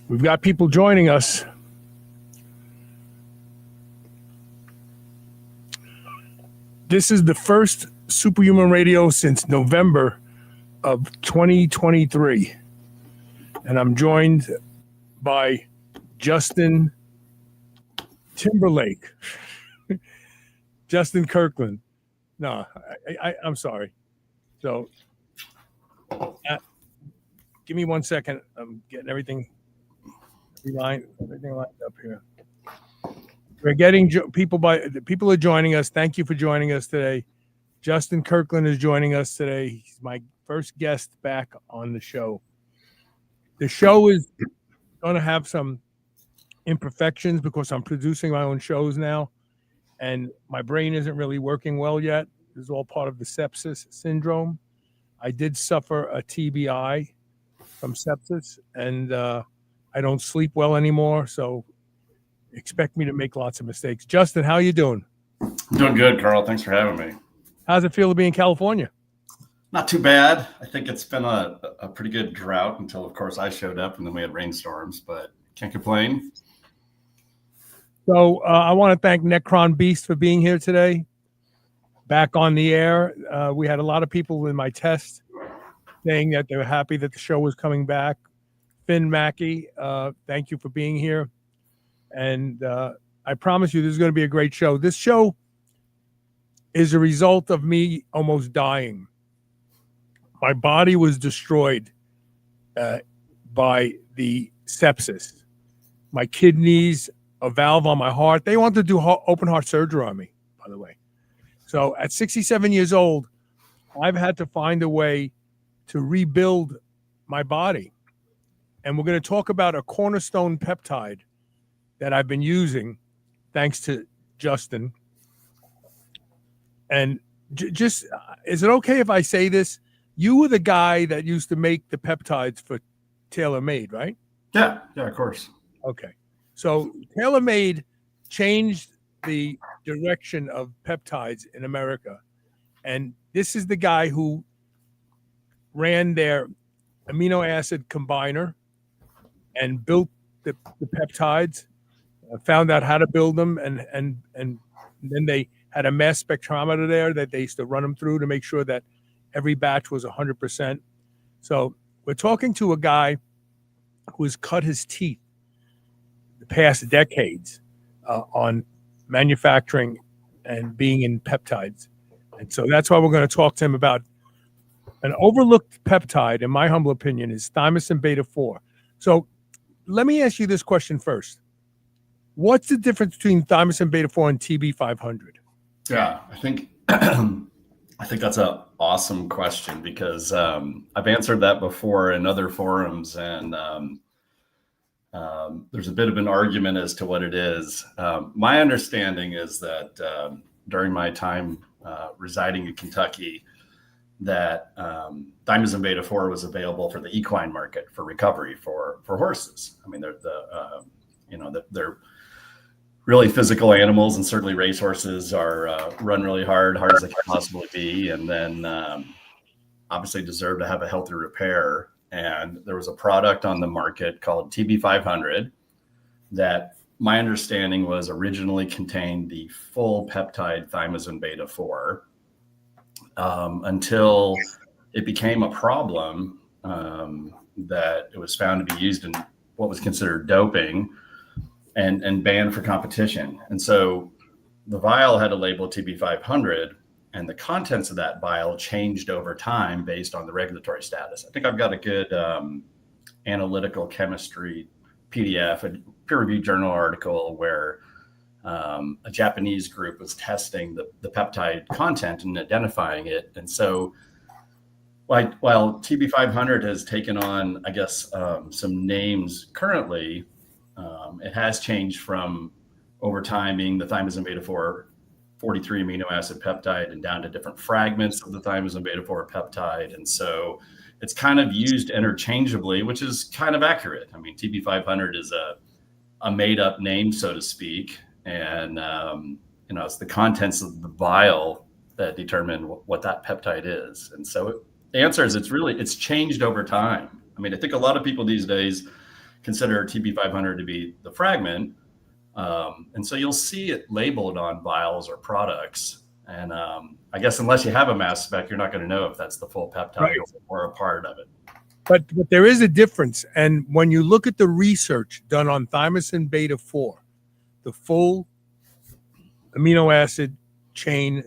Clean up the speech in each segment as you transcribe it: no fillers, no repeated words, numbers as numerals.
We've got people joining us. This is the first Superhuman Radio since November of 2023. And I'm joined by Justin Timberlake. Justin Kirkland. No, I'm sorry. So give me 1 second. I'm getting everything lined up here. We're getting people are joining us. Thank you for joining us today. Justin Kirkland is joining us today. He's my first guest back on the show. The show is going to have some imperfections because I'm producing my own shows now, and my brain isn't really working well yet. This is all part of the sepsis syndrome. I did suffer a TBI from sepsis, and I don't sleep well anymore, so expect me to make lots of mistakes. Justin, how are you doing? I'm doing good, Carl. Thanks for having me. How's it feel to be in California? Not too bad. I think it's been a pretty good drought until, of course, I showed up, and then we had rainstorms, but can't complain. So I want to thank Necron Beast for being here today. Back on the air. We had a lot of people in my test saying that they were happy that the show was coming back. Finn Mackey, thank you for being here. And I promise you this is going to be a great show. This show is a result of me almost dying. My body was destroyed by the sepsis. My kidneys, a valve on my heart. They wanted to do open heart surgery on me, by the way. So at 67 years old, I've had to find a way to rebuild my body. And we're going to talk about a cornerstone peptide that I've been using, thanks to Justin. And just, is it okay if I say this? You were the guy that used to make the peptides for TaylorMade, right? Yeah, of course. Okay. So TaylorMade changed the direction of peptides in America. And this is the guy who ran their amino acid combiner and built the peptides, found out how to build them, and then they had a mass spectrometer there that they used to run them through to make sure that every batch was 100%. So we're talking to a guy who has cut his teeth the past decades on manufacturing and being in peptides. And so that's why we're going to talk to him about an overlooked peptide, in my humble opinion, is thymosin beta-4. So let me ask you this question first. What's the difference between thymosin beta-4 and TB500? Yeah, I think that's an awesome question because I've answered that before in other forums, and there's a bit of an argument as to what it is. My understanding is that during my time residing in Kentucky, that thymosin beta-4 was available for the equine market for recovery for horses. I mean, they're really physical animals, and certainly racehorses are run really hard as they can possibly be, and then obviously deserve to have a healthy repair. And there was a product on the market called TB500 that my understanding was originally contained the full peptide thymosin beta-4 until it became a problem that it was found to be used in what was considered doping and banned for competition. And so the vial had a label TB500, and the contents of that vial changed over time based on the regulatory status. I think I've got a good analytical chemistry PDF, a peer-reviewed journal article where a Japanese group was testing the peptide content and identifying it. And so while TB500 has taken on, I guess, some names currently, it has changed from over time being the thymosin beta-4 43 amino acid peptide and down to different fragments of the thymosin beta-4 peptide. And so it's kind of used interchangeably, which is kind of accurate. I mean, TB500 is a made up name, so to speak. And, it's the contents of the vial that determine what that peptide is. And so answer is it's changed over time. I mean, I think a lot of people these days consider TB500 to be the fragment. And so you'll see it labeled on vials or products. And I guess unless you have a mass spec, you're not going to know if that's the full peptide Right. or a part of it. But there is a difference. And when you look at the research done on thymosin beta 4, the full amino acid chain,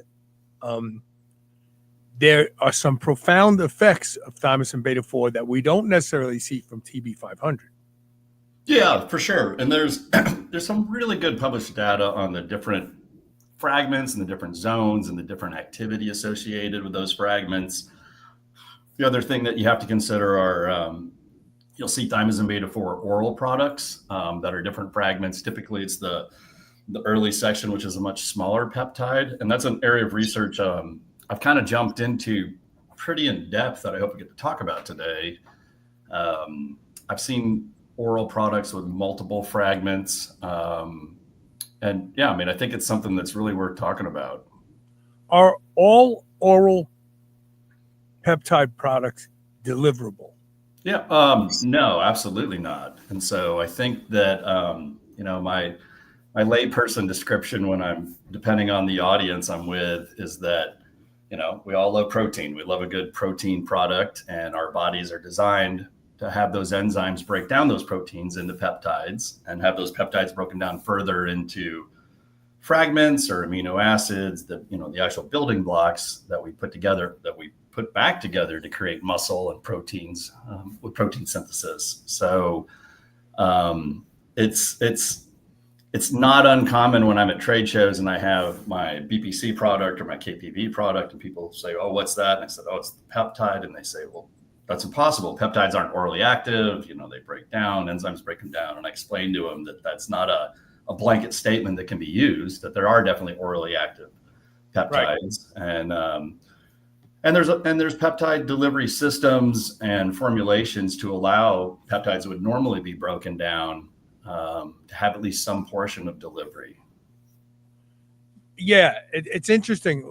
there are some profound effects of thymosin beta 4 that we don't necessarily see from TB500. Yeah, for sure. And there's some really good published data on the different fragments and the different zones and the different activity associated with those fragments. The other thing that you have to consider are you'll see thymosin beta 4 oral products that are different fragments. Typically, it's the early section, which is a much smaller peptide. And that's an area of research I've kind of jumped into pretty in depth that I hope we get to talk about today. I've seen oral products with multiple fragments. And yeah, I mean, I think it's something that's really worth talking about. Are all oral peptide products deliverable? Yeah, no, absolutely not. And so I think that, my layperson description when I'm depending on the audience I'm with is that, we all love protein. We love a good protein product, and our bodies are designed to have those enzymes break down those proteins into peptides and have those peptides broken down further into fragments or amino acids, the actual building blocks that we put together, that we put back together to create muscle and proteins with protein synthesis. So it's not uncommon when I'm at trade shows and I have my BPC product or my KPV product, and people say, "Oh, what's that?" And I said, "Oh, it's the peptide." And they say, "Well, that's impossible. Peptides aren't orally active. They break down, enzymes break them down." And I explained to them that that's not a blanket statement that can be used, that there are definitely orally active peptides. Right. And there's peptide delivery systems and formulations to allow peptides that would normally be broken down to have at least some portion of delivery. Yeah, it's interesting.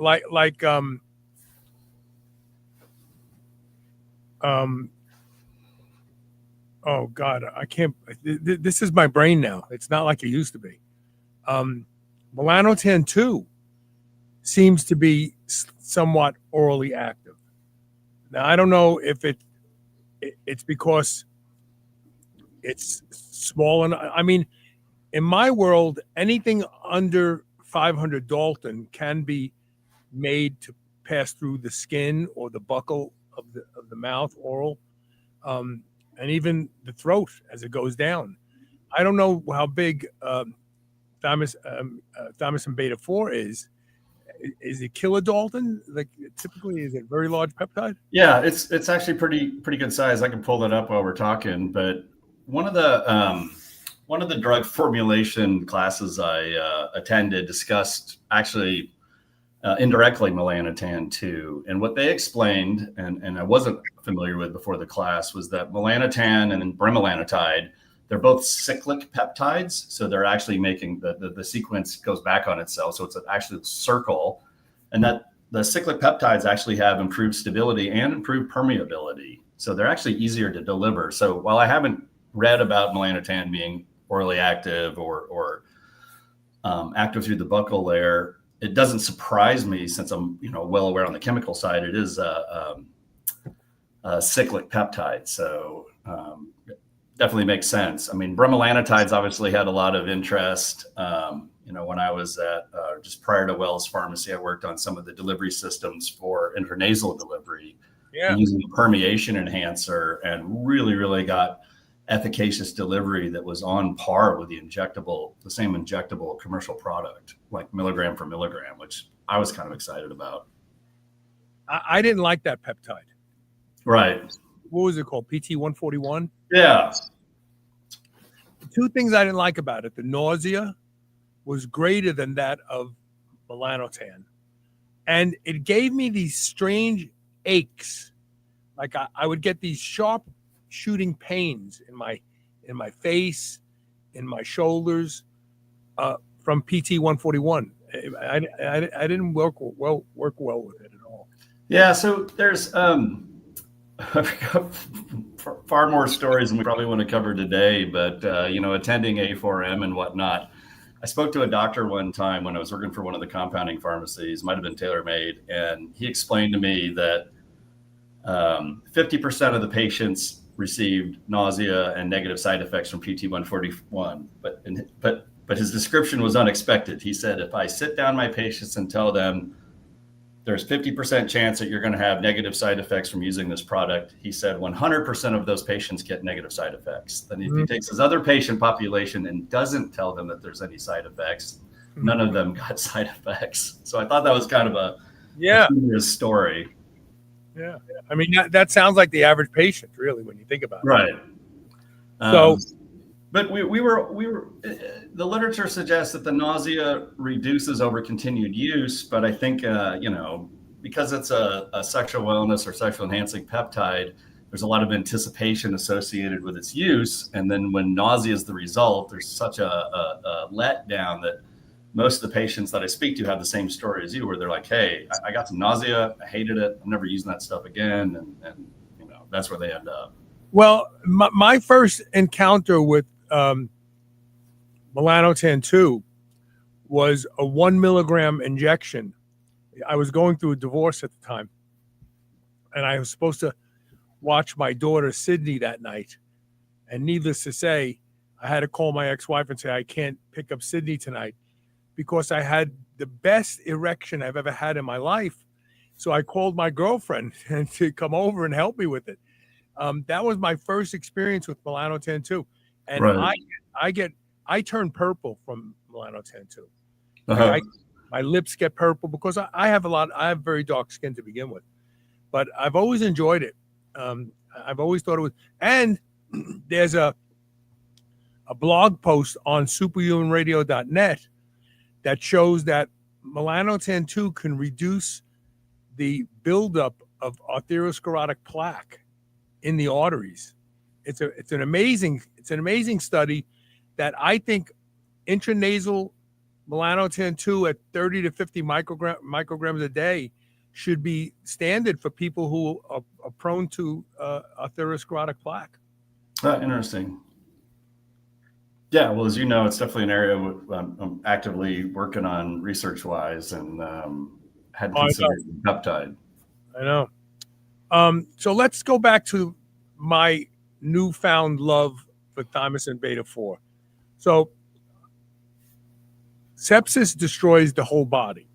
Oh God, I can't. This is my brain now. It's not like it used to be. Melanotan 2 seems to be somewhat orally active. Now I don't know if it's because it's small, and I mean, in my world, anything under 500 Dalton can be made to pass through the skin or the buccal of the mouth, oral, and even the throat as it goes down. I don't know how big thymosin beta 4 is. Is it kilodalton? Like typically, is it very large peptide? Yeah, it's actually pretty good size. I can pull that up while we're talking. But one of the drug formulation classes I attended discussed actually indirectly Melanotan 2. And what they explained, and I wasn't familiar with before the class, was that Melanotan and then bremelanotide, they're both cyclic peptides. So they're actually making the sequence goes back on itself. So it's an actual circle. And that the cyclic peptides actually have improved stability and improved permeability. So they're actually easier to deliver. So while I haven't read about Melanotan being orally active or active through the buccal layer, it doesn't surprise me, since I'm well aware on the chemical side, it is a cyclic peptide. So definitely makes sense. I mean, bremelanotide obviously had a lot of interest. When I was at just prior to Wells Pharmacy, I worked on some of the delivery systems for intranasal delivery, using a permeation enhancer, and really got efficacious delivery that was on par with the same injectable commercial product, like milligram for milligram, which I was kind of excited about. I didn't like that peptide. Right. What was it called? PT-141? Yeah. The two things I didn't like about it: the nausea was greater than that of Melanotan, and it gave me these strange aches. Like I would get these sharp shooting pains in my face, in my shoulders, from PT-141. I didn't work well with it at all. Yeah. So there's I've got far more stories than we probably want to cover today, but attending A4M and whatnot. I spoke to a doctor one time when I was working for one of the compounding pharmacies, might have been TaylorMade, and he explained to me that 50% of the patients received nausea and negative side effects from PT141, but his description was unexpected. He said, if I sit down my patients and tell them there's 50% chance that you're going to have negative side effects from using this product, he said 100% of those patients get negative side effects. Then if he takes his other patient population and doesn't tell them that there's any side effects, none of them got side effects. So I thought that was kind of a humorous story. Yeah. I mean, that sounds like the average patient, really, when you think about it. Right. So, but we were the literature suggests that the nausea reduces over continued use, but I think because it's a sexual wellness or sexual enhancing peptide, there's a lot of anticipation associated with its use, and then when nausea is the result, there's such a letdown that most of the patients that I speak to have the same story as you, where they're like, hey, I got some nausea, I hated it, I'm never using that stuff again, and that's where they end up. Well, my first encounter with Melanotan 2 was a 1 milligram injection. I was going through a divorce at the time, and I was supposed to watch my daughter Sydney that night. And needless to say, I had to call my ex-wife and say, I can't pick up Sydney tonight because I had the best erection I've ever had in my life. So I called my girlfriend to come over and help me with it. That was my first experience with Melanotan 2. And right. I turn purple from Melanotan 2. Like my lips get purple because I have very dark skin to begin with, but I've always enjoyed it. I've always thought it was, and there's a blog post on superhumanradio.net that shows that Melanotan 2 can reduce the buildup of arteriosclerotic plaque in the arteries. It's an amazing study that I think intranasal Melanotan 2 at 30 to 50 micrograms a day should be standard for people who are prone to arteriosclerotic plaque. Interesting. Yeah, well, as you know, it's definitely an area I'm actively working on research-wise, and hadn't considered peptide. I know. So let's go back to my newfound love for thymosin beta-4. So sepsis destroys the whole body.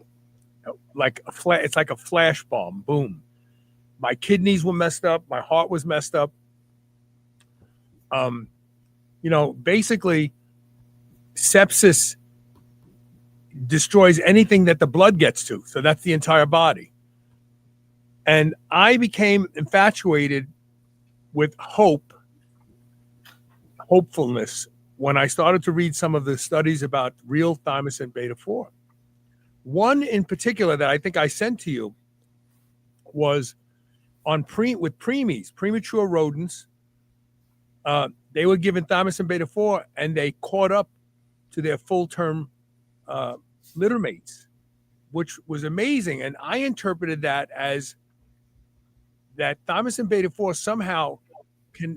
It's like a flash bomb. Boom. My kidneys were messed up. My heart was messed up. Basically, sepsis destroys anything that the blood gets to. So that's the entire body. And I became infatuated with hopefulness, when I started to read some of the studies about real thymosin beta-4. One in particular that I think I sent to you was with preemies, premature rodents. They were given thymosin beta-4 and they caught up to their full-term litter mates, which was amazing. And I interpreted that as that thymosin beta-4 somehow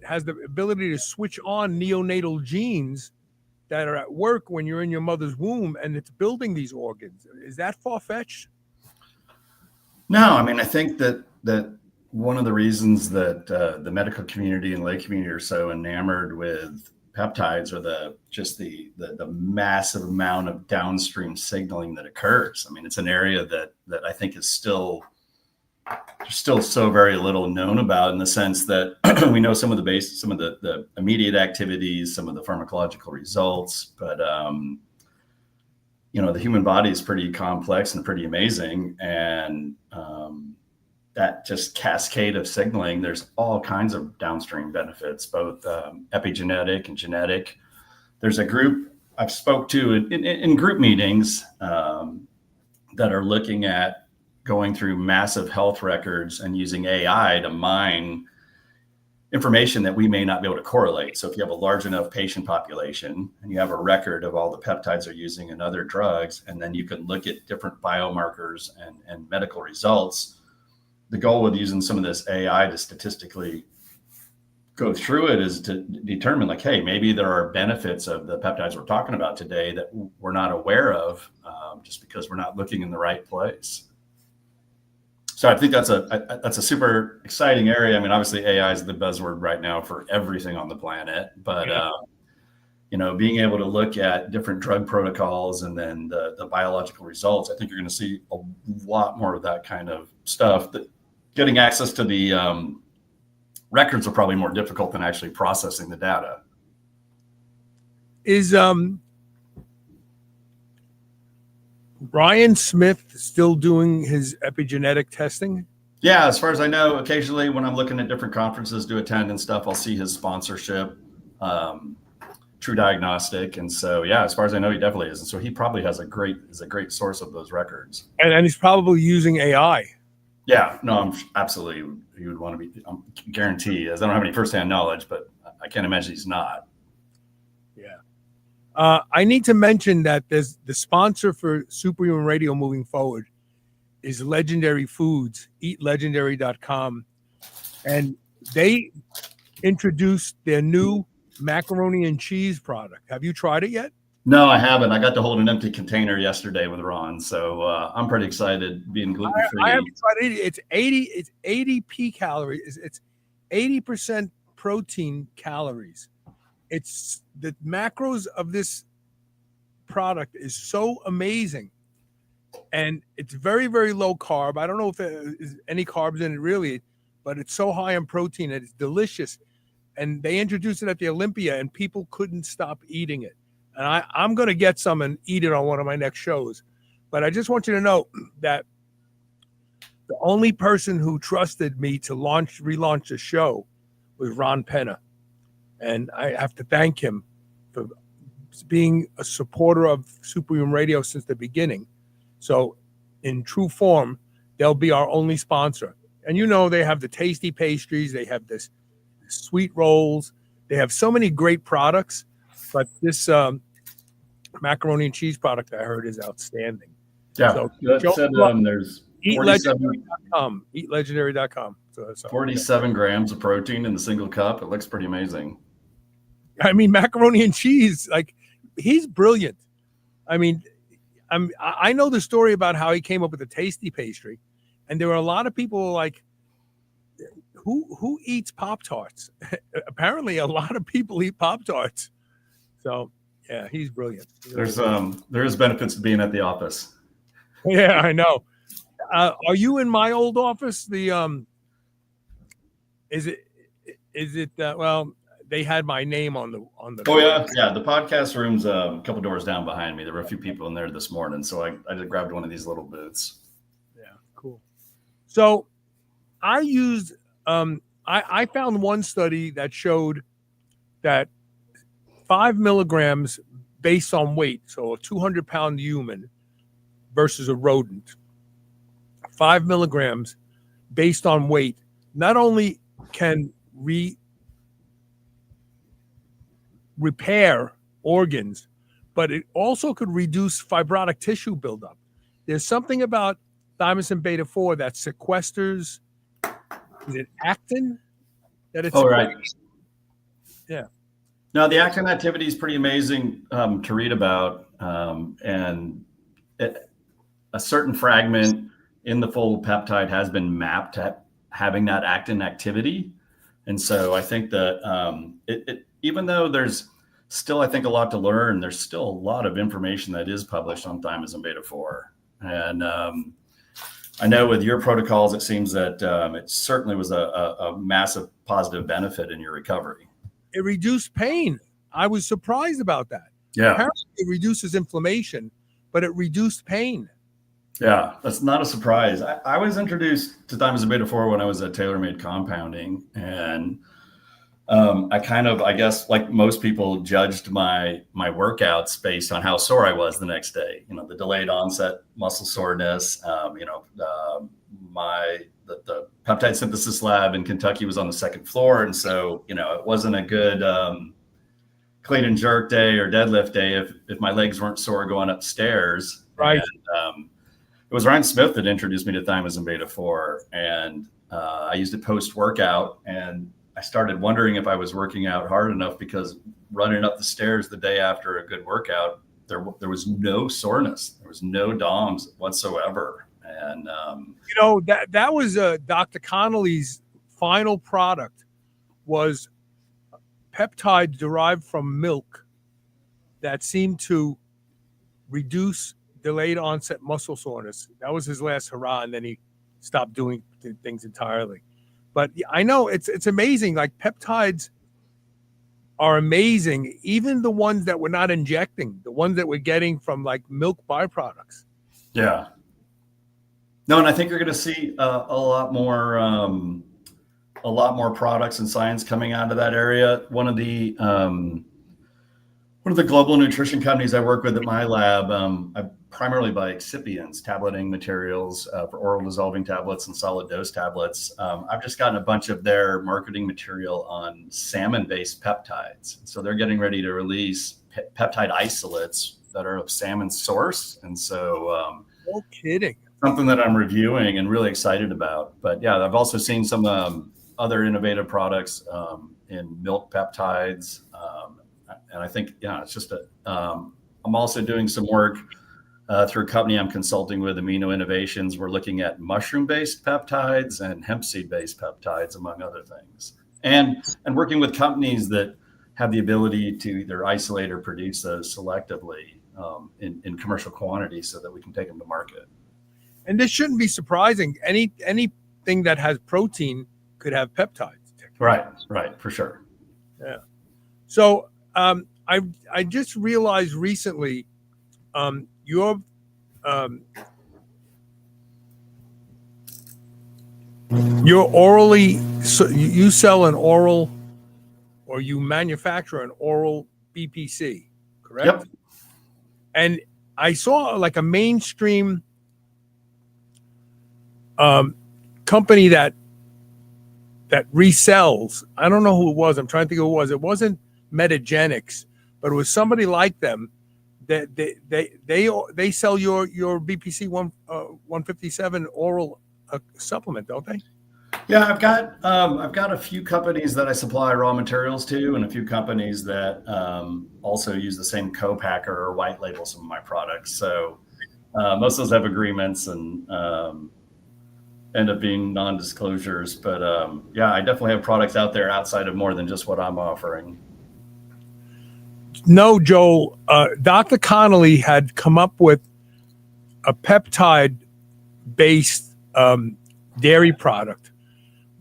has the ability to switch on neonatal genes that are at work when you're in your mother's womb, and it's building these organs. Is that far-fetched? No, I mean, I think that one of the reasons that the medical community and lay community are so enamored with peptides are the massive amount of downstream signaling that occurs. I mean, it's an area that I think is still so very little known about, in the sense that we know some of the immediate activities, some of the pharmacological results, but the human body is pretty complex and pretty amazing, and that just cascade of signaling, there's all kinds of downstream benefits, both epigenetic and genetic. There's a group I've spoke to in group meetings that are looking at going through massive health records and using AI to mine information that we may not be able to correlate. So if you have a large enough patient population and you have a record of all the peptides they're using and other drugs, and then you can look at different biomarkers and medical results, the goal with using some of this AI to statistically go through it is to determine, like, hey, maybe there are benefits of the peptides we're talking about today that we're not aware of, just because we're not looking in the right place. So I think that's a super exciting area. I mean, obviously AI is the buzzword right now for everything on the planet, but being able to look at different drug protocols and then the biological results, I think you're going to see a lot more of that kind of stuff. That getting access to the records are probably more difficult than actually processing the data. Is Brian Smith still doing his epigenetic testing? Yeah, as far as I know, occasionally when I'm looking at different conferences to attend and stuff, I'll see his sponsorship, True Diagnostic, and so yeah, as far as I know, he definitely is, and so he probably is a great source of those records. And he's probably using AI. Yeah, no, I'm absolutely. He would want to be. I'm guaranteed. As I don't have any firsthand knowledge, but I can't imagine he's not. Yeah. I need to mention that there's the sponsor for Superhuman Radio moving forward is Legendary Foods, eatlegendary.com. And they introduced their new macaroni and cheese product. Have you tried it yet? No, I haven't. I got to hold an empty container yesterday with Ron, so I'm pretty excited being gluten-free. I haven't tried it. It's 80 calories. It's 80% protein calories. It's the macros of this product is so amazing, and it's very, very low carb. I don't know if there's any carbs in it really, but it's so high in protein and it's delicious. And they introduced it at the Olympia, and people couldn't stop eating it. And I'm going to get some and eat it on one of my next shows. But I just want you to know that the only person who trusted me to relaunch the show was Ron Penna. And I have to thank him for being a supporter of Superhuman Radio since the beginning. So in true form, they'll be our only sponsor. And they have the tasty pastries. They have this sweet rolls. They have so many great products. But this macaroni and cheese product I heard is outstanding. Yeah. So there's eatlegendary.com. Eatlegendary.com. So 47 grams of protein in the single cup. It looks pretty amazing. I mean, macaroni and cheese, like, he's brilliant. I mean, I know the story about how he came up with the tasty pastry, and there were a lot of people like, who eats Pop-Tarts? Apparently, a lot of people eat Pop-Tarts. So, yeah, he's brilliant. There is benefits to being at the office. Yeah, I know. Are you in my old office? The is it well, they had my name on the. Oh yeah. The podcast room's a couple doors down behind me. There were a few people in there this morning, so I just grabbed one of these little booths. Yeah, cool. So, I used. I found one study that showed that 5 milligrams based on weight, so a 200-pound human versus a rodent, 5 milligrams based on weight, not only can repair organs, but it also could reduce fibrotic tissue buildup. There's something about thymosin beta 4 that sequesters. Is it actin? That it's right. Yeah. No, the actin activity is pretty amazing to read about, and a certain fragment in the full peptide has been mapped to having that actin activity, and so I think that even though there's still, I think, a lot to learn, there's still a lot of information that is published on thymosin beta 4, and I know with your protocols, it seems that it certainly was a massive positive benefit in your recovery. It reduced pain. I was surprised about that. Yeah. Apparently it reduces inflammation, but it reduced pain. Yeah, that's not a surprise. I was introduced to thymosin beta 4 when I was at TaylorMade Compounding, and I guess, like most people, judged my workouts based on how sore I was the next day. The delayed onset muscle soreness. The peptide synthesis lab in Kentucky was on the second floor, and so it wasn't a good clean and jerk day or deadlift day if my legs weren't sore going upstairs. Right. And, was Ryan Smith that introduced me to Thymosin beta 4, and I used it post workout, and I started wondering if I was working out hard enough, because running up the stairs the day after a good workout, there was no soreness, there was no DOMS whatsoever, and that was Dr. Connolly's final product was peptide derived from milk that seemed to reduce delayed onset muscle soreness. That was his last hurrah, and then he stopped doing things entirely. But I know it's amazing. Like, peptides are amazing. Even the ones that we're not injecting, the ones that we're getting from like milk byproducts. Yeah. No, and I think you're going to see a lot more products and science coming out of that area. One of the global nutrition companies I work with at my lab, I primarily buy excipients, tableting materials for oral dissolving tablets and solid dose tablets. I've just gotten a bunch of their marketing material on salmon-based peptides. So they're getting ready to release peptide isolates that are of salmon source. And so no kidding. Something that I'm reviewing and really excited about. But yeah, I've also seen some other innovative products in milk peptides. And I think, it's just I'm also doing some work through a company I'm consulting with, Amino Innovations. We're looking at mushroom-based peptides and hemp seed-based peptides, among other things. And working with companies that have the ability to either isolate or produce those selectively in commercial quantity so that we can take them to market. And this shouldn't be surprising. Anything that has protein could have peptides. Right, for sure. Yeah. So I just realized recently you're orally, so you sell an oral, or you manufacture an oral BPC, correct? Yep. And I saw like a mainstream company that resells. I don't know who it was. I'm trying to think who it was. It wasn't Metagenics, but it was somebody like them. That they sell your BPC 157 oral supplement, don't they? Yeah, I've got a few companies that I supply raw materials to, and a few companies that also use the same co-packer or white label some of my products. So most of those have agreements and end up being non-disclosures. But I definitely have products out there outside of more than just what I'm offering. No, Joel, Dr. Connolly had come up with a peptide-based dairy product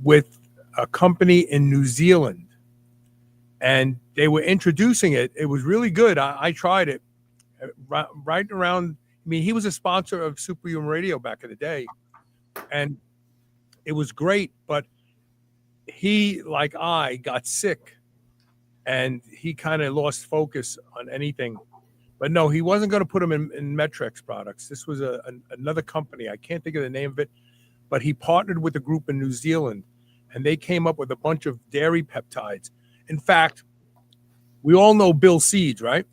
with a company in New Zealand, and they were introducing it. It was really good. I tried it right around. I mean, he was a sponsor of Superhuman Radio back in the day, and it was great. But he, like I, got sick, and he kind of lost focus on anything. But no, he wasn't going to put them in Metrex products. This was another company. I can't think of the name of it, but he partnered with a group in New Zealand, and they came up with a bunch of dairy peptides. In fact, we all know Bill Seeds, right?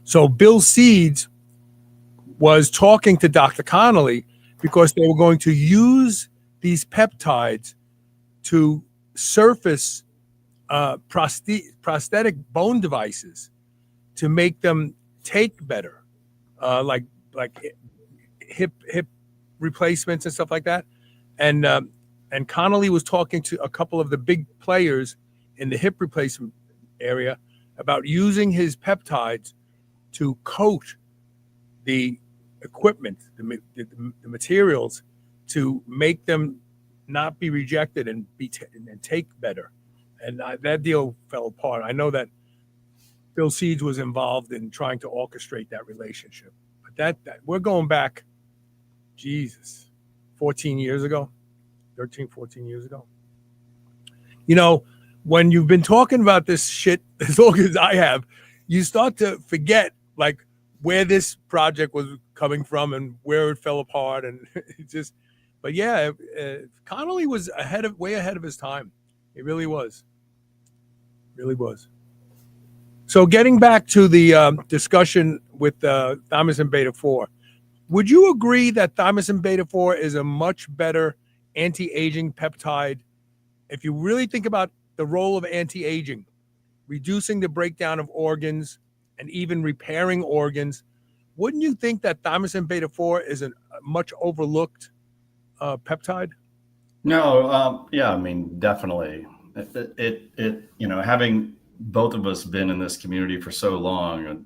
So Bill Seeds was talking to Dr. Connolly because they were going to use these peptides to surface prosthetic bone devices to make them take better, like hip replacements and stuff like that. And Connolly was talking to a couple of the big players in the hip replacement area about using his peptides to coat the equipment, the materials, to make them not be rejected and and take better. And that deal fell apart. I know that Bill Seeds was involved in trying to orchestrate that relationship. But that we're going back, Jesus, 14 years ago, 13, 14 years ago. You know, when you've been talking about this shit as long as I have, you start to forget like where this project was coming from and where it fell apart. And it just, but yeah, Connolly was way ahead of his time. It really was. Really was. So getting back to the discussion with Thymosin beta 4, Would you agree that thymosin beta 4 is a much better anti-aging peptide? If you really think about the role of anti-aging, reducing the breakdown of organs and even repairing organs, wouldn't you think that thymosin beta 4 is a much overlooked peptide? No, yeah, I mean, definitely. Having both of us been in this community for so long,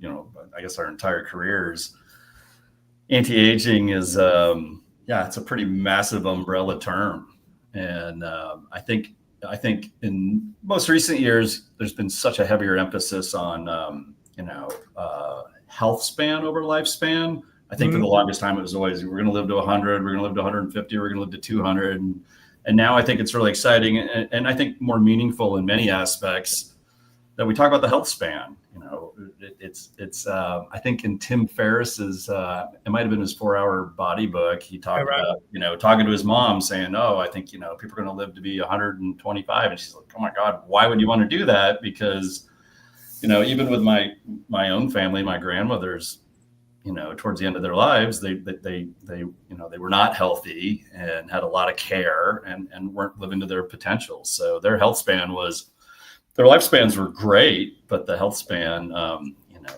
I guess our entire careers, anti-aging is, it's a pretty massive umbrella term. And I think in most recent years, there's been such a heavier emphasis on, health span over lifespan. I think for the longest time, it was always, we're going to live to 100, we're going to live to 150, we're going to live to 200. And now I think it's really exciting and I think more meaningful in many aspects that we talk about the health span. I think in Tim Ferriss's, it might've been his 4-Hour Body book. He talked about, talking to his mom saying, oh, I think, people are going to live to be 125. And she's like, oh my God, why would you want to do that? Because, even with my own family, my grandmothers, towards the end of their lives, they were not healthy and had a lot of care and weren't living to their potential. So their lifespans were great, but the health span,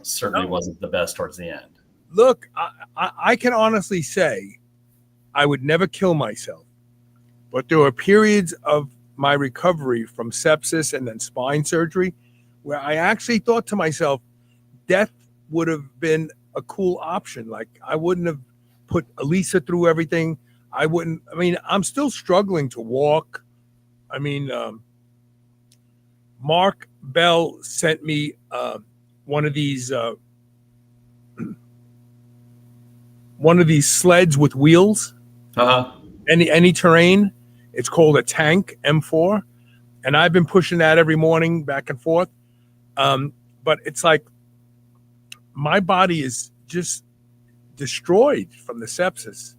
certainly wasn't the best towards the end. Look, I can honestly say I would never kill myself, but there were periods of my recovery from sepsis and then spine surgery where I actually thought to myself, death would have been a cool option. Like, I wouldn't have put Elisa through everything. I'm still struggling to walk. Mark Bell sent me one of these sleds with wheels. Any terrain. It's called a Tank M4, and I've been pushing that every morning back and forth. But it's like my body is just destroyed from the sepsis.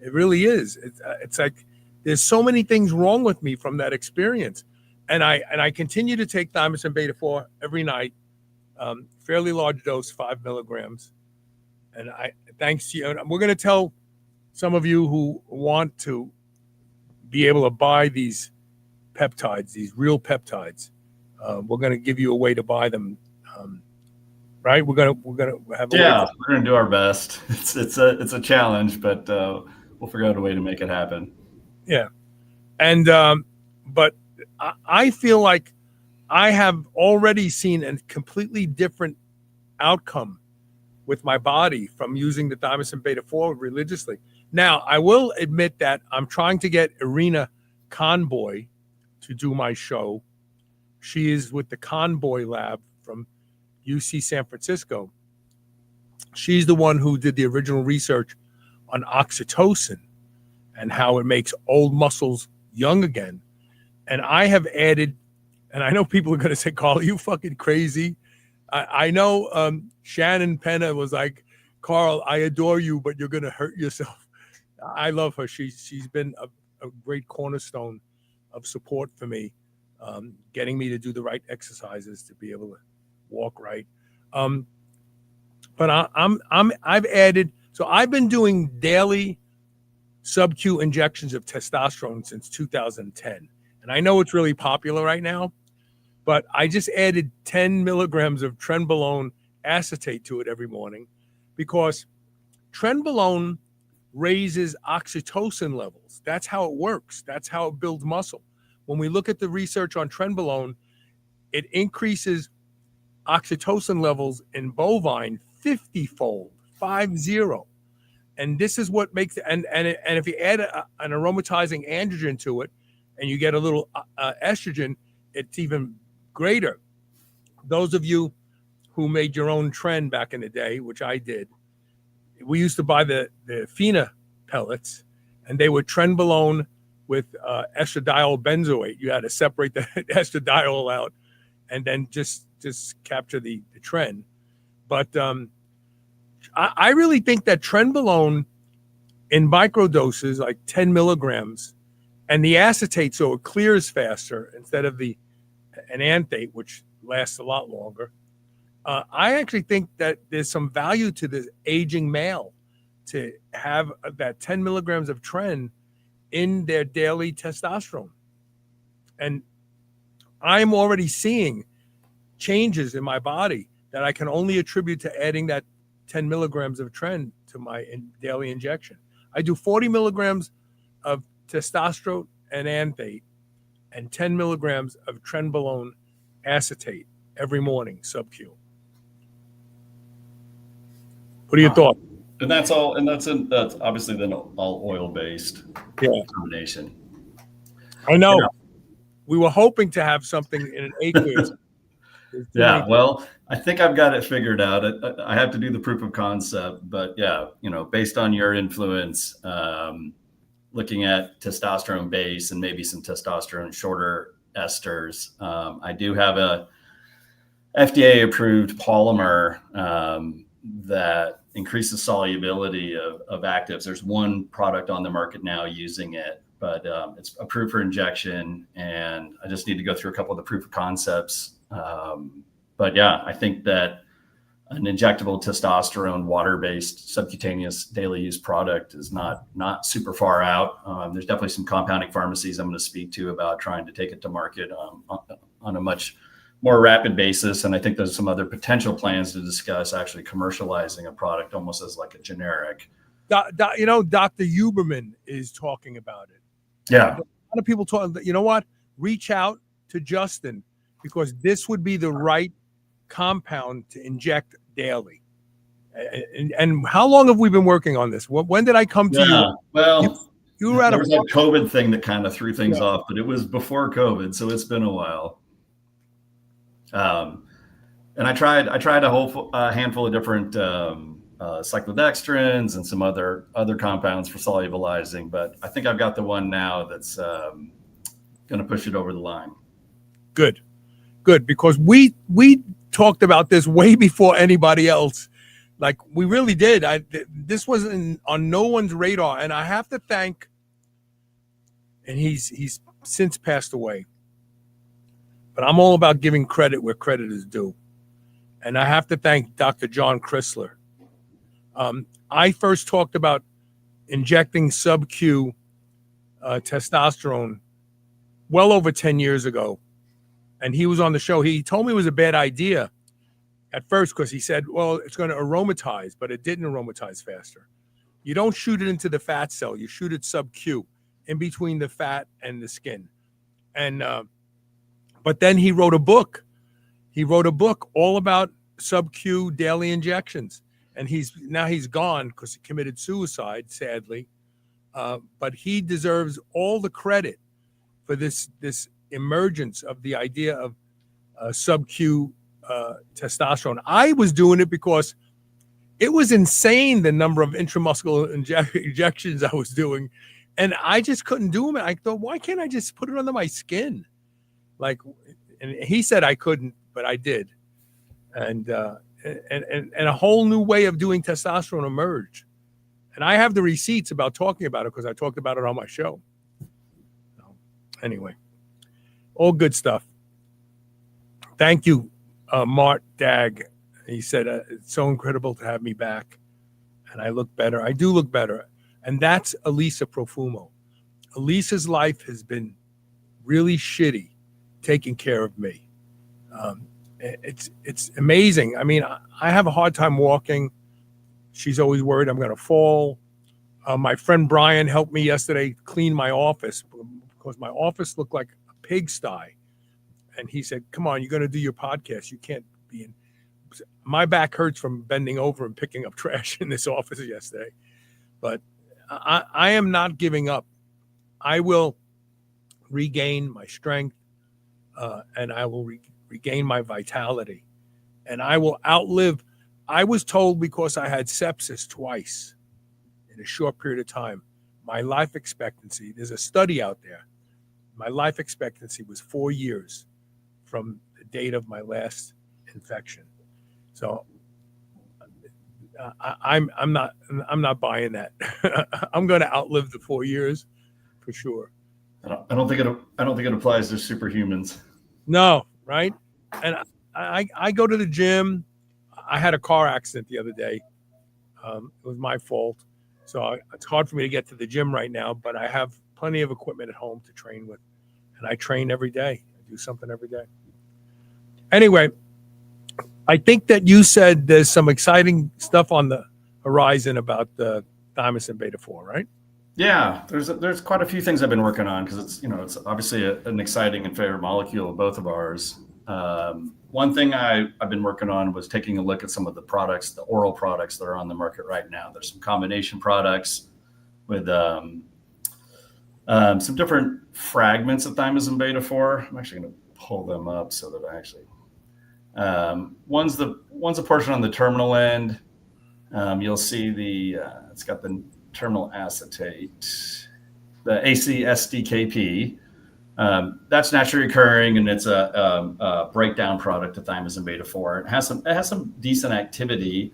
It really is. It's like there's so many things wrong with me from that experience. And I continue to take thymosin beta 4 every night, fairly large dose, 5 milligrams. And thanks to you, and we're going to tell some of you who want to be able to buy these peptides, these real peptides. We're going to give you a way to buy them. Right? We're gonna have. We're gonna do our best. It's a challenge, but we'll figure out a way to make it happen. Yeah, and but I feel like I have already seen a completely different outcome with my body from using the thymosin beta 4 religiously. Now, I will admit that I'm trying to get Irina Conboy to do my show. She is with the Conboy Lab from UC San Francisco. She's the one who did the original research on oxytocin and how it makes old muscles young again. And I have added, and I know people are going to say, Carl, are you fucking crazy? I know Shannon Penna was like, Carl, I adore you, but you're going to hurt yourself. I love her. She's been a great cornerstone of support for me, getting me to do the right exercises to be able to walk right. But I've added, so I've been doing daily sub-Q injections of testosterone since 2010. And I know it's really popular right now, but I just added 10 milligrams of trenbolone acetate to it every morning because trenbolone raises oxytocin levels. That's how it works. That's how it builds muscle. When we look at the research on trenbolone, it increases oxytocin levels in bovine 50-fold, 50. And this is what makes it, and if you add an aromatizing androgen to it and you get a little estrogen, it's even greater. Those of you who made your own trend back in the day, which I did, we used to buy the FINA pellets, and they were trenbolone with estradiol benzoate. You had to separate the estradiol out and then just capture the trend. But I really think that trenbolone in microdoses, like 10 milligrams, and the acetate, so it clears faster instead of an anthate, which lasts a lot longer. I actually think that there's some value to the aging male to have that 10 milligrams of tren in their daily testosterone. And I'm already seeing changes in my body that I can only attribute to adding that 10 milligrams of tren to my daily injection. I do 40 milligrams of testosterone and anthate and 10 milligrams of trenbolone acetate every morning, sub-Q. What are your thoughts? And that's all, and that's obviously then all oil-based combination. I know. Yeah. We were hoping to have something in an aqueous. Yeah, well, I think I've got it figured out. I have to do the proof of concept, but yeah, based on your influence, looking at testosterone base and maybe some testosterone shorter esters, I do have a FDA approved polymer that increases solubility of actives. There's one product on the market now using it, but it's approved for injection, and I just need to go through a couple of the proof of concepts. But yeah, I think that an injectable testosterone water-based subcutaneous daily use product is not super far out. There's definitely some compounding pharmacies I'm going to speak to about trying to take it to market on a much more rapid basis. And I think there's some other potential plans to discuss actually commercializing a product almost as like a generic. Dr. Huberman is talking about it. Yeah. A lot of people talk, you know what? Reach out to Justin, because this would be the right compound to inject daily. And how long have we been working on this? When did I come to you? Well, you were at there was that COVID thing that kind of threw things off, but it was before COVID, so it's been a while. And I tried a handful of different cyclodextrins and some other compounds for solubilizing, but I think I've got the one now that's going to push it over the line. Good, because we talked about this way before anybody else. Like, we really did. This wasn't on no one's radar, and I have to thank. And he's since passed away. But I'm all about giving credit where credit is due. And I have to thank Dr. John Chrysler. I first talked about injecting sub-Q testosterone well over 10 years ago. And he was on the show. He told me it was a bad idea at first because he said, well, it's going to aromatize, but it didn't aromatize faster. You don't shoot it into the fat cell. You shoot it sub-Q in between the fat and the skin. And but then he wrote a book. He wrote a book all about sub-Q daily injections. And he's gone because he committed suicide, sadly. But he deserves all the credit for this emergence of the idea of sub-Q testosterone. I was doing it because it was insane, the number of intramuscular injections I was doing. And I just couldn't do them. I thought, why can't I just put it under my skin? And he said I couldn't, but I did. And a whole new way of doing testosterone emerged. And I have the receipts about talking about it because I talked about it on my show. So, anyway, all good stuff. Thank you, Mart Dag. He said, it's so incredible to have me back. And I look better. I do look better. And that's Elisa Profumo. Elisa's life has been really shitty taking care of me. It's amazing. I mean, I have a hard time walking. She's always worried I'm going to fall. My friend Brian helped me yesterday clean my office because my office looked like a pigsty. And he said, come on, you're going to do your podcast. You can't be in. My back hurts from bending over and picking up trash in this office yesterday. But I am not giving up. I will regain my strength. And I will regain my vitality, and I will outlive. I was told, because I had sepsis twice in a short period of time, my life expectancy, there's a study out there, my life expectancy was 4 years from the date of my last infection. So I'm not buying that. I'm going to outlive the 4 years for sure. I don't think it applies to superhumans. No, right? And I go to the gym. I had a car accident the other day. It was my fault. So it's hard for me to get to the gym right now, but I have plenty of equipment at home to train with. And I train every day. I do something every day. Anyway, I think that you said there's some exciting stuff on the horizon about the thymosin beta 4, right? Yeah, there's quite a few things I've been working on because it's obviously an exciting and favorite molecule of both of ours. One thing I've been working on was taking a look at some of the products, the oral products that are on the market right now. There's some combination products with some different fragments of thymosin beta 4. I'm actually going to pull them up so that I actually one's a portion on the terminal end. You'll see it's got the terminal acetate, the ACSDKP. That's naturally occurring, and it's a breakdown product of thymosin beta 4. It has some decent activity,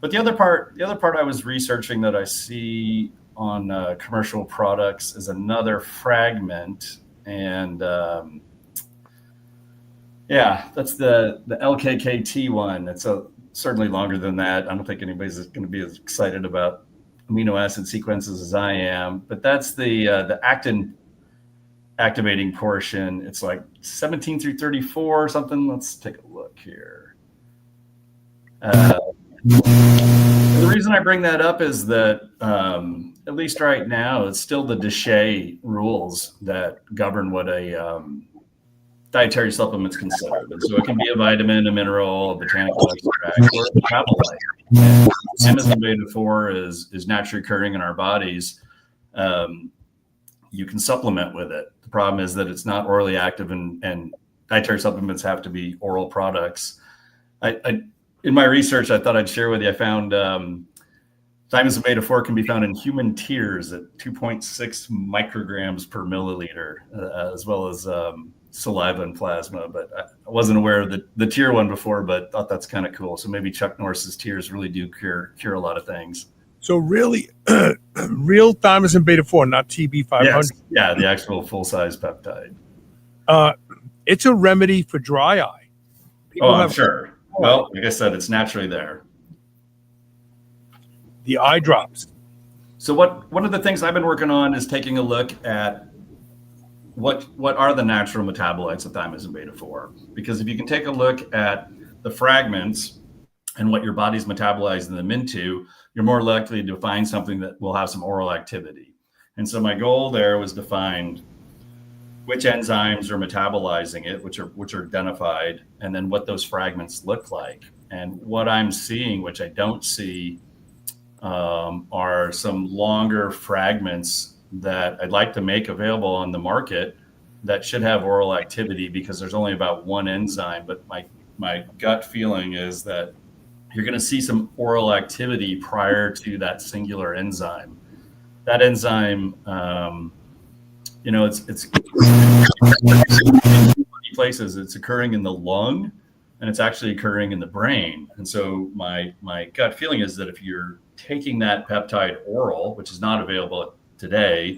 but the other part I was researching that I see on commercial products is another fragment, and that's the LKKT one. It's certainly longer than that. I don't think anybody's going to be as excited about amino acid sequences as I am, but that's the actin activating portion. It's like 17 through 34 or something. Let's take a look here. The reason I bring that up is that at least right now, it's still the DSHEA rules that govern what a dietary supplement's considered. And so it can be a vitamin, a mineral, a botanical extract, or a metabolite. Thymosin beta 4 is naturally occurring in our bodies. You can supplement with it. The problem is that it's not orally active, and dietary supplements have to be oral products. In my research, I thought I'd share with you, I found thymosin beta 4 can be found in human tears at 2.6 micrograms per milliliter, as well as saliva and plasma. But I wasn't aware of the tear one before, but thought that's kind of cool. So maybe Chuck Norris's tears really do cure a lot of things. So really, real thymosin beta 4, not TB500. Yes. Yeah, the actual full-size peptide. It's a remedy for dry eye. I'm sure. Well, like I said, it's naturally there. The eye drops. So one of the things I've been working on is taking a look at what are the natural metabolites of thymosin beta 4. Because if you can take a look at the fragments and what your body's metabolizing them into, you're more likely to find something that will have some oral activity. And so my goal there was to find which enzymes are metabolizing it, which are identified, and then what those fragments look like. And what I'm seeing, which I don't see, are some longer fragments that I'd like to make available on the market that should have oral activity, because there's only about one enzyme. But my gut feeling is that you're going to see some oral activity prior to that singular enzyme. That enzyme, it's in places. It's occurring in the lung, and it's actually occurring in the brain. And so my gut feeling is that if you're taking that peptide oral, which is not available today,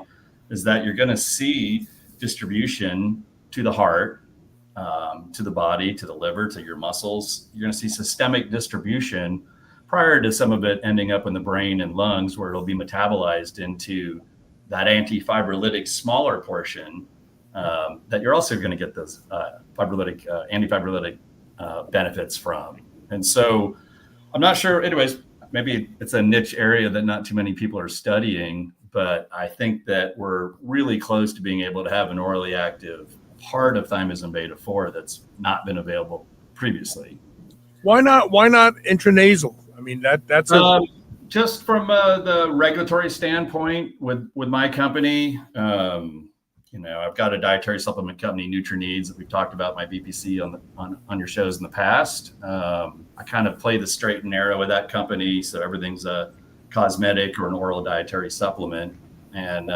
is that you're going to see distribution to the heart, to the body, to the liver, to your muscles. You're going to see systemic distribution prior to some of it ending up in the brain and lungs, where it'll be metabolized into that antifibrolytic smaller portion that you're also going to get those antifibrolytic benefits from. And so I'm not sure, anyways, maybe it's a niche area that not too many people are studying, but I think that we're really close to being able to have an orally active part of thymosin beta 4 that's not been available previously. Why not intranasal? I mean, that's just from the regulatory standpoint with my company. I've got a dietary supplement company, NutriNeeds, that we've talked about my VPC on your shows in the past. I kind of play the straight and narrow with that company, so everything's a cosmetic or an oral dietary supplement. And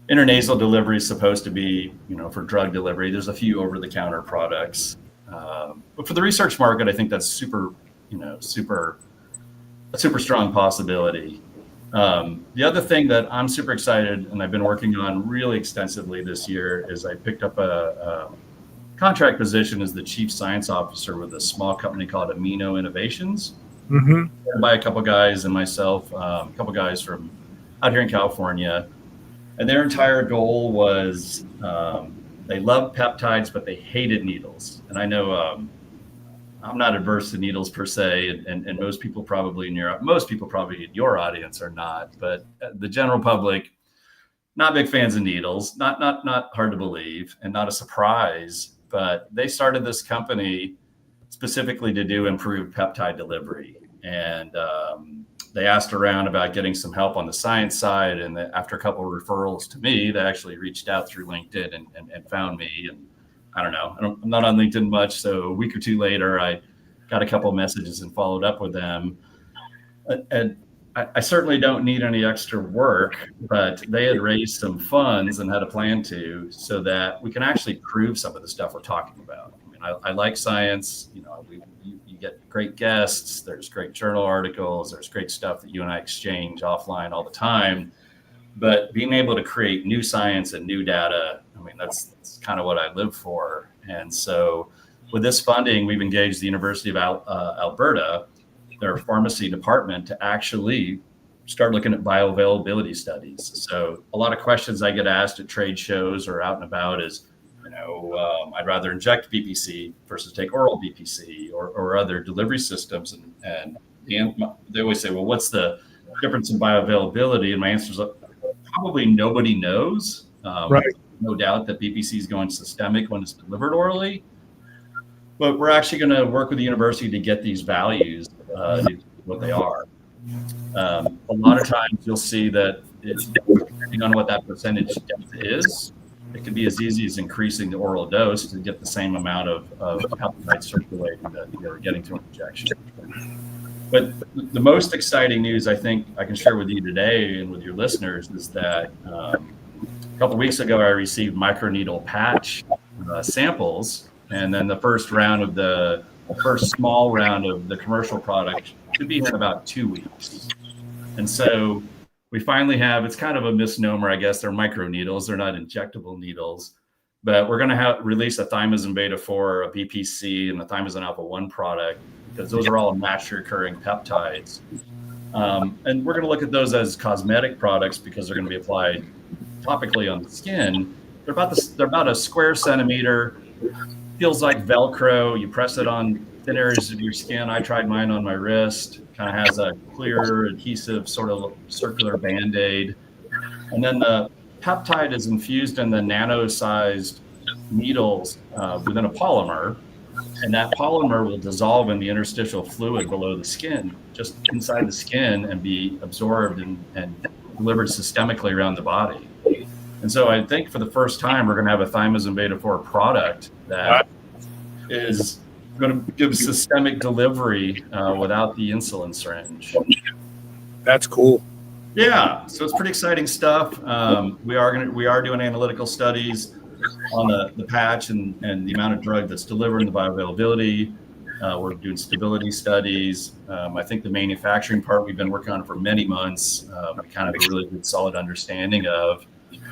intranasal delivery is supposed to be, for drug delivery. There's a few over-the-counter products, but for the research market, I think that's super strong possibility. The other thing that I'm super excited and I've been working on really extensively this year is I picked up a contract position as the chief science officer with a small company called Amino Innovations. Mm-hmm. by a couple guys and myself, a couple guys from out here in California, and their entire goal was they loved peptides, but they hated needles. And I know I'm not adverse to needles per se, and most people probably in your audience are not, but the general public, not big fans of needles. Not hard to believe, and not a surprise. But they started this company specifically to do improved peptide delivery, and they asked around about getting some help on the science side. And after a couple of referrals to me, they actually reached out through LinkedIn and found me. And I don't know, I'm not on LinkedIn much, so a week or two later, I got a couple of messages and followed up with them. And I certainly don't need any extra work, but they had raised some funds and had a plan to, so that we can actually prove some of the stuff we're talking about. I mean, I like science. You know, you get great guests. There's great journal articles. There's great stuff that you and I exchange offline all the time. But being able to create new science and new data, I mean, that's kind of what I live for. And so with this funding, we've engaged the University of Alberta, their pharmacy department, to actually start looking at bioavailability studies. So a lot of questions I get asked at trade shows or out and about is, I'd rather inject BPC versus take oral BPC or other delivery systems. And they always say, well, what's the difference in bioavailability? And my answer is probably nobody knows. Right. No doubt that BPC is going systemic when it's delivered orally. But we're actually going to work with the university to get these values, what they are. A lot of times you'll see that it's depending on what that percentage depth is. It can be as easy as increasing the oral dose to get the same amount of peptide circulating that you're getting through an injection. But the most exciting news I think I can share with you today and with your listeners is that a couple of weeks ago, I received microneedle patch samples. And then the first small round of the commercial product should be here in about 2 weeks. And so we finally have, it's kind of a misnomer, I guess. They're microneedles. They're not injectable needles. But we're going to release a Thymosin beta-4, a BPC, and the Thymosin alpha-1 product, because those are all naturally occurring peptides. And we're going to look at those as cosmetic products because they're going to be applied topically on the skin. They're about a square centimeter. Feels like Velcro. You press it on thin areas of your skin. I tried mine on my wrist. Kind of has a clear, adhesive, sort of circular Band-Aid. And then the peptide is infused in the nano-sized needles within a polymer. And that polymer will dissolve in the interstitial fluid below the skin, just inside the skin, and be absorbed and delivered systemically around the body. And so I think for the first time, we're going to have a Thymosin beta-4 product that is going to give systemic delivery without the insulin syringe. That's cool. Yeah, so it's pretty exciting stuff. We are doing analytical studies on the patch and the amount of drug that's delivered and the bioavailability. We're doing stability studies. I think the manufacturing part we've been working on for many months, kind of a really good solid understanding of.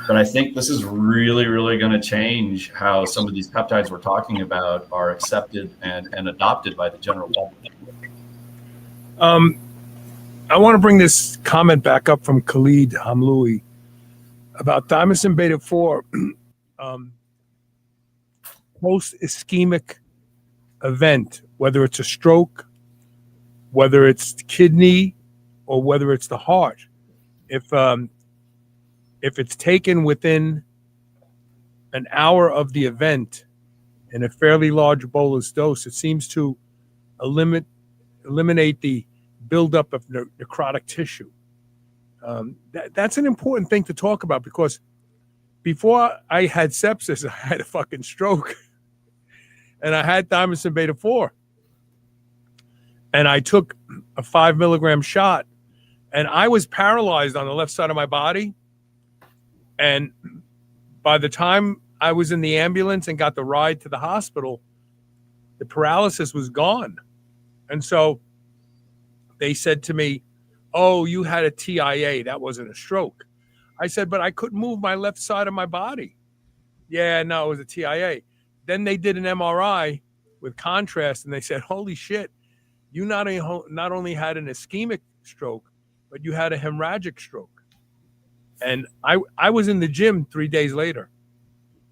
But I think this is really, really going to change how some of these peptides we're talking about are accepted and adopted by the general public. I want to bring this comment back up from Khalid Hamloui about Thymosin beta-4 post-ischemic event, whether it's a stroke, whether it's the kidney, or whether it's the heart. If it's taken within an hour of the event in a fairly large bolus dose, it seems to eliminate the buildup of necrotic tissue. That's an important thing to talk about, because before I had sepsis, I had a fucking stroke, and I had Thymosin beta-4, and I took a 5 milligram shot, and I was paralyzed on the left side of my body. And by the time I was in the ambulance and got the ride to the hospital, the paralysis was gone. And so they said to me, "Oh, you had a TIA. That wasn't a stroke." I said, "But I couldn't move my left side of my body." "Yeah, no, it was a TIA." Then they did an MRI with contrast, and they said, "Holy shit, you not only had an ischemic stroke, but you had a hemorrhagic stroke. And I was in the gym 3 days later,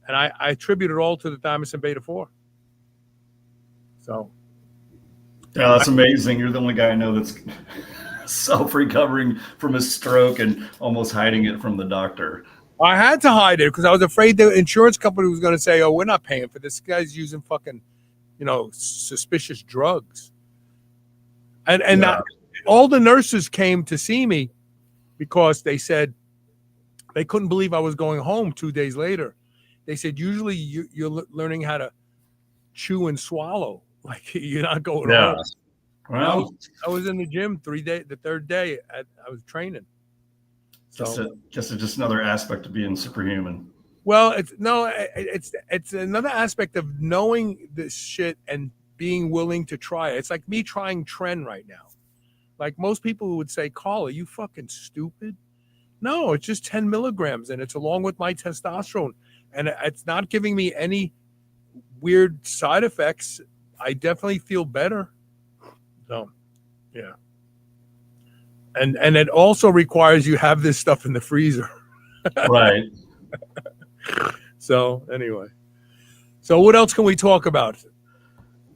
and I attribute it all to the thymosin beta 4. So Yeah, that's amazing. You're the only guy I know that's self-recovering from a stroke and almost hiding it from the doctor. I had to hide it because I was afraid the insurance company was going to say, "Oh, we're not paying for this. Guy's using fucking, suspicious drugs." And Yeah. all the nurses came to see me because they said they couldn't believe I was going home 2 days later. They said, "Usually you're learning how to chew and swallow, like you're not going Yeah. home." Well, I was in the gym the third day I was training. So just another aspect of being superhuman. well, it's another aspect of knowing this shit and being willing to try it. It's like me trying Tren right now. Like most people would say, "Carl, are you fucking stupid?" No, it's just 10 milligrams, and it's along with my testosterone, and it's not giving me any weird side effects. I definitely feel better. So, yeah. And it also requires you have this stuff in the freezer. Right. So anyway, so what else can we talk about?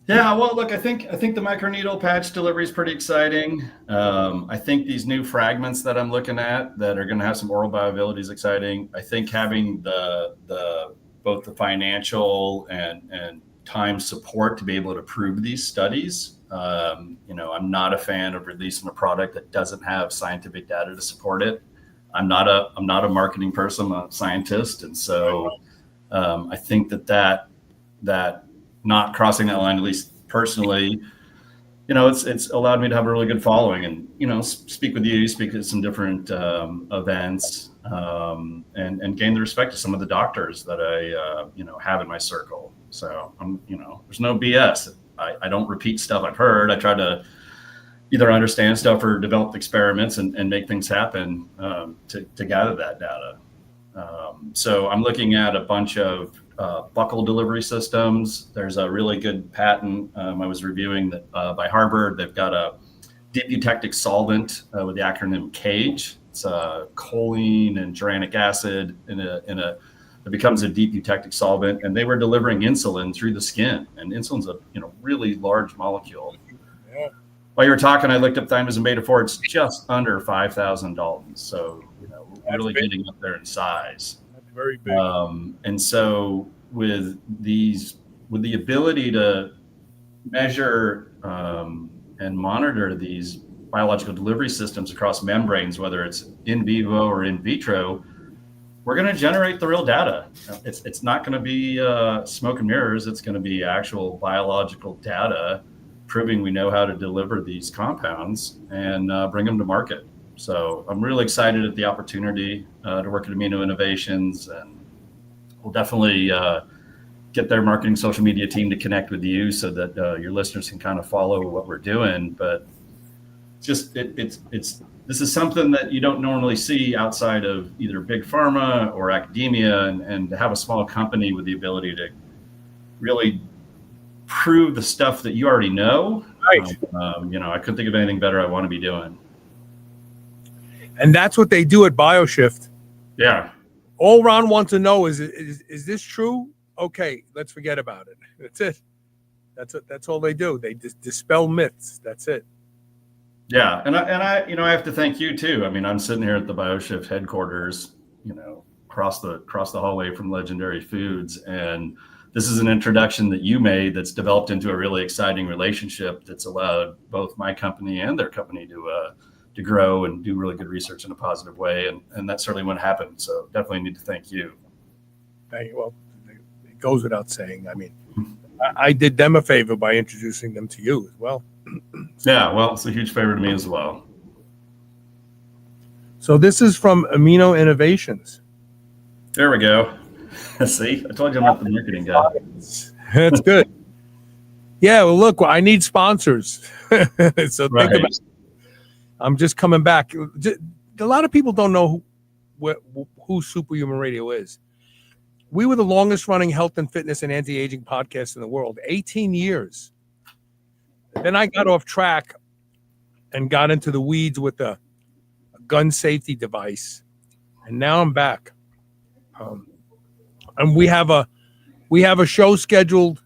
Yeah, well, look, I think the microneedle patch delivery is pretty exciting. I think these new fragments that I'm looking at that are going to have some oral bioavailability is exciting. I think having the both the financial and time support to be able to prove these studies. I'm not a fan of releasing a product that doesn't have scientific data to support it. I'm not a marketing person, I'm a scientist, and so I think that not crossing that line, at least personally, it's allowed me to have a really good following and, speak with you, speak at some different events, and gain the respect of some of the doctors that I, have in my circle. So there's no BS. I don't repeat stuff I've heard. I try to either understand stuff or develop experiments and make things happen to gather that data. So I'm looking at a bunch of buccal delivery systems. There's a really good patent I was reviewing that by Harvard. They've got a deep eutectic solvent with the acronym CAGE. It's choline and gerianic acid it becomes a deep eutectic solvent, and they were delivering insulin through the skin, and insulin's a really large molecule. Yeah. While you were talking, I looked up thymosin beta 4. It's just under 5,000 Daltons, so really big. Getting up there in size. That's very big. And so with the ability to measure and monitor these biological delivery systems across membranes, whether it's in vivo or in vitro, we're going to generate the real data. It's not going to be smoke and mirrors. It's going to be actual biological data proving we know how to deliver these compounds and bring them to market. So I'm really excited at the opportunity to work at Amino Innovations, and we'll definitely get their marketing social media team to connect with you so that your listeners can kind of follow what we're doing. But this is something that you don't normally see outside of either big pharma or academia, and to have a small company with the ability to really prove the stuff that you already know. Right. I couldn't think of anything better I want to be doing. And that's what they do at BioShift. Yeah. All Ron wants to know is this true? Okay, let's forget about it. That's it. That's all they do. They dispel myths. That's it. Yeah, and I have to thank you too. I mean, I'm sitting here at the BioShift headquarters, across the hallway from Legendary Foods, and this is an introduction that you made that's developed into a really exciting relationship that's allowed both my company and their company to grow and do really good research in a positive way, and that's certainly what happened. So definitely need to thank you. Thank you. Well, it goes without saying. I mean, I did them a favor by introducing them to you as well. Yeah, well, it's a huge favor to me as well. So this is from Amino Innovations. There we go. See, I told you I'm not the marketing guy. That's good. Yeah, well, look, I need sponsors. So think about it. I'm just coming back. A lot of people don't know who Superhuman Radio is. We were the longest running health and fitness and anti-aging podcast in the world, 18 years. Then I got off track and got into the weeds with a gun safety device, and now I'm back. And we have a show scheduled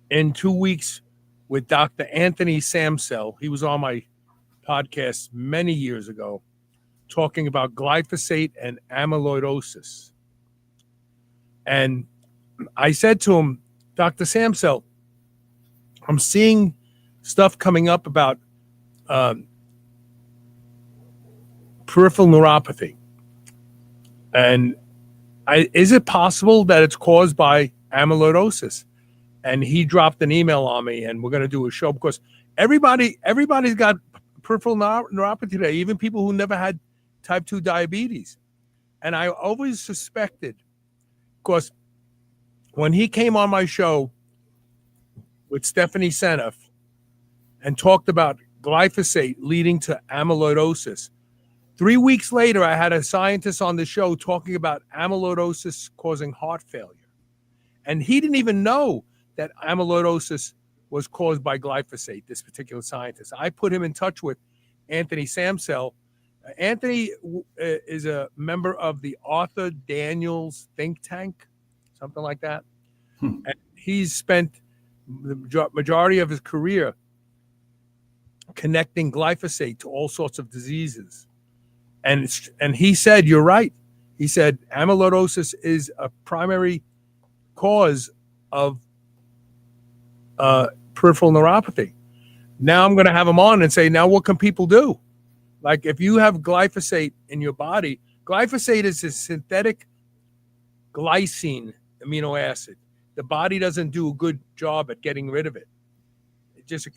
in 2 weeks with Dr. Anthony Samsel. He was on my podcast many years ago, talking about glyphosate and amyloidosis. And I said to him, Dr. Samsel, I'm seeing stuff coming up about peripheral neuropathy. And is it possible that it's caused by amyloidosis? And he dropped an email on me, and we're going to do a show because everybody's got peripheral neuropathy today, even people who never had type 2 diabetes. And I always suspected, because when he came on my show with Stephanie Seneff and talked about glyphosate leading to amyloidosis, 3 weeks later, I had a scientist on the show talking about amyloidosis causing heart failure. And he didn't even know that amyloidosis was caused by glyphosate, this particular scientist. I put him in touch with Anthony Samsel. Anthony is a member of the Arthur Daniels think tank, something like that. And he's spent the majority of his career connecting glyphosate to all sorts of diseases. And he said, you're right. He said amyloidosis is a primary cause of peripheral neuropathy. Now I'm going to have him on and say, now what can people do? Like if you have glyphosate in your body, glyphosate is a synthetic glycine amino acid. The body doesn't do a good job at getting rid of it. It just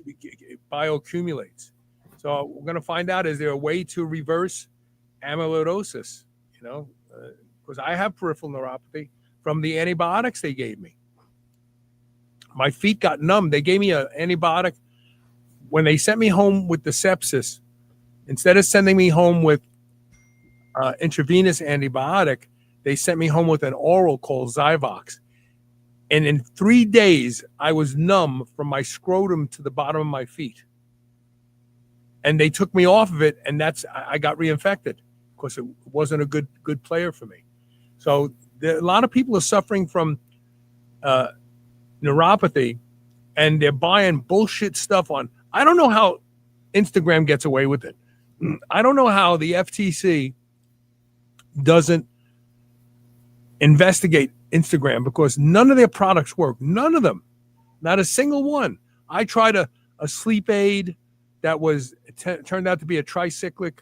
bioaccumulates. So we're going to find out, is there a way to reverse amyloidosis? Because I have peripheral neuropathy from the antibiotics they gave me. My feet got numb. They gave me an antibiotic. When they sent me home with the sepsis, instead of sending me home with intravenous antibiotic, they sent me home with an oral called Zyvox. And in 3 days, I was numb from my scrotum to the bottom of my feet. And they took me off of it, and I got reinfected because it wasn't a good player for me. So a lot of people are suffering from neuropathy, and they're buying bullshit stuff on. I don't know how Instagram gets away with it. I don't know how the FTC doesn't investigate Instagram, because none of their products work. None of them. Not a single one. I tried a sleep aid that was turned out to be a tricyclic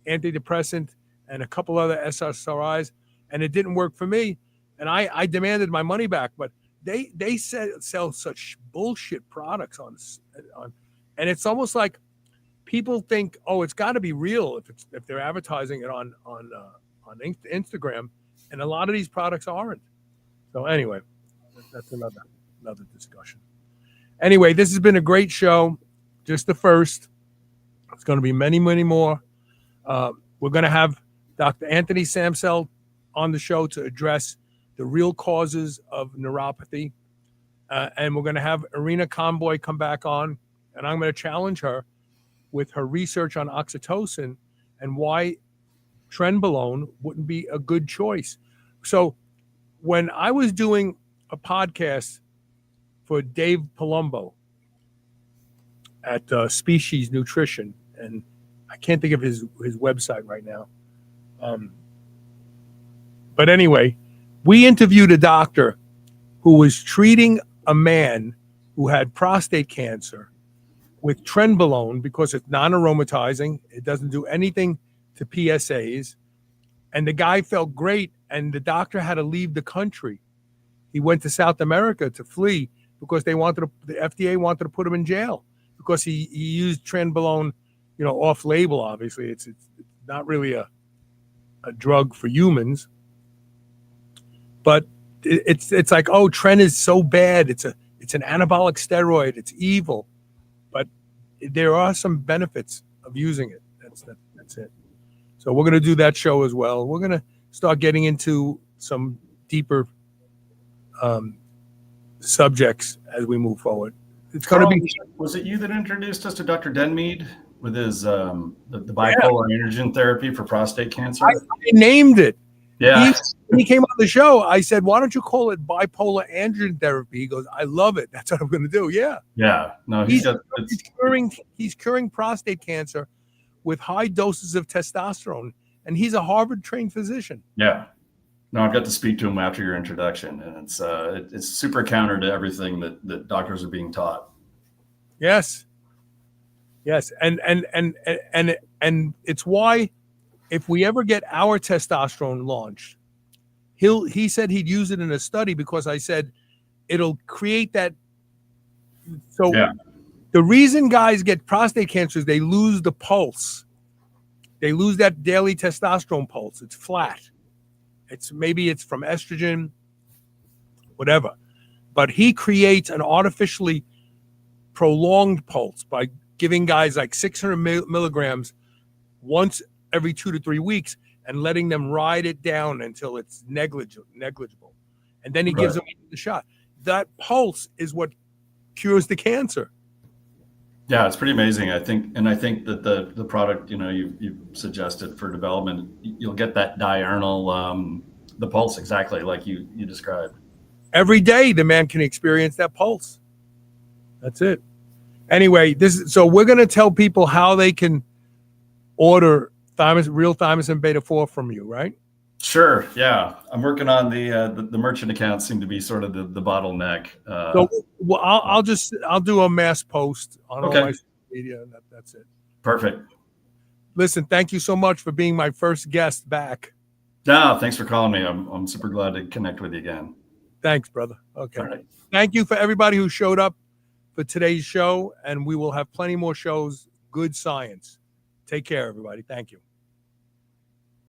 antidepressant and a couple other SSRIs, and it didn't work for me. And I demanded my money back. But they sell such bullshit products on, and it's almost like people think, oh, it's got to be real if they're advertising it on Instagram, and a lot of these products aren't. So anyway, that's another discussion. Anyway, this has been a great show, just the first. It's going to be many, many more. We're going to have Dr. Anthony Samsel on the show to address the real causes of neuropathy. And we're going to have Irina Conboy come back on, and I'm going to challenge her with her research on oxytocin and why trenbolone wouldn't be a good choice. So when I was doing a podcast for Dave Palumbo at Species Nutrition, and I can't think of his website right now. But anyway, we interviewed a doctor who was treating a man who had prostate cancer with trenbolone because it's non-aromatizing. It doesn't do anything to PSAs. And the guy felt great, and the doctor had to leave the country. He went to South America to flee because the FDA wanted to put him in jail because he used trenbolone, off-label. Obviously, it's not really a drug for humans, but it's like, oh, tren is so bad. It's an anabolic steroid. It's evil, but there are some benefits of using it. That's it. So we're going to do that show as well. We're going to start getting into some deeper subjects as we move forward. It's going to be. Was it you that introduced us to Dr. Denmead with his the bipolar androgen therapy for prostate cancer? I named it. Yeah. When he came on the show, I said, "Why don't you call it bipolar androgen therapy?" He goes, "I love it. That's what I'm going to do." Yeah. Yeah. No, he's curing prostate cancer with high doses of testosterone, and he's a Harvard-trained physician. Yeah. No, I've got to speak to him after your introduction, and it's super counter to everything that doctors are being taught. Yes. Yes, and it's why if we ever get our testosterone launched, he said he'd use it in a study because I said it'll create that. So yeah. The reason guys get prostate cancer is they lose the pulse. They lose that daily testosterone pulse. It's flat. Maybe it's from estrogen, whatever. But he creates an artificially prolonged pulse by giving guys like 600 milligrams once every 2 to 3 weeks and letting them ride it down until it's negligible. And then he gives them the shot. That pulse is what cures the cancer. Yeah, it's pretty amazing. I think that the product, you've suggested for development, you'll get that diurnal, the pulse exactly like you described. Every day the man can experience that pulse. That's it. Anyway, so we're going to tell people how they can order real thymosin beta 4 from you, right? Sure. Yeah, I'm working on the merchant accounts. Seem to be sort of the bottleneck. So I'll do a mass post on all my social media, and that's it. Perfect. Listen, thank you so much for being my first guest back. No, thanks for calling me. I'm super glad to connect with you again. Thanks, brother. Okay. All right. Thank you for everybody who showed up for today's show, and we will have plenty more shows. Good science. Take care, everybody. Thank you.